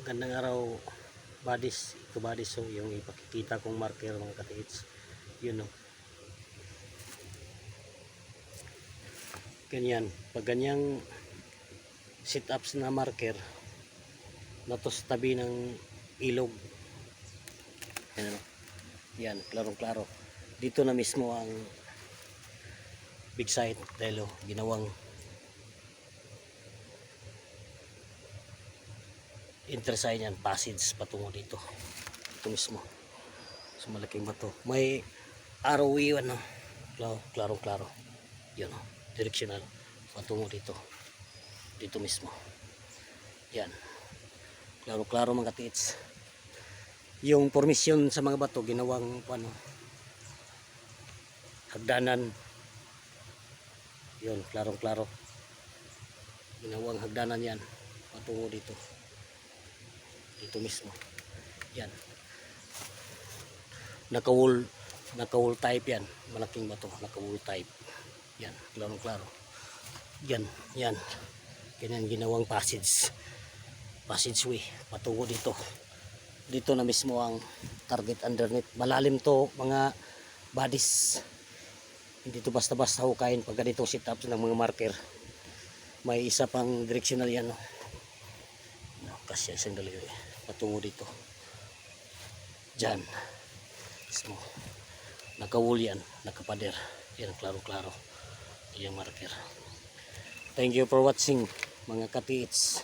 Gandang araw, badis, kabadis. So yung ipakikita kong marker mga katiits, yun o. Ganyan, pag ganyang sit ups na marker na to sa tabi ng ilog, yan, yan, klarong klaro. Dito na mismo ang big site dahil ginawang intersign yan, passage patungo dito. Ito mismo sa malaking bato, may arrow yun, no? Klarong klaro, yun, directional patungo dito, dito mismo. Yan, klaro klaro mga katiits. Yung formasyon sa mga bato ginawang ano, hagdanan. Yun, klarong klaro, ginawang hagdanan yan patungo dito, dito mismo. Yan, naka-wall type yan, malaking bato, naka-wall type yan, klarong klaro. Yan, yan, ganyan ginawang passageway patungo dito. Dito na mismo ang target underneath. Malalim to mga buddies, hindi to basta basta hukayin pag ganitong sit ups ng mga marker. May isa pang directional yan, no? Kasi isang dali patungo dito, dyan mismo, naka-wool yan, nakapader yan, klaro klaro yung marker. Thank you for watching mga katiits.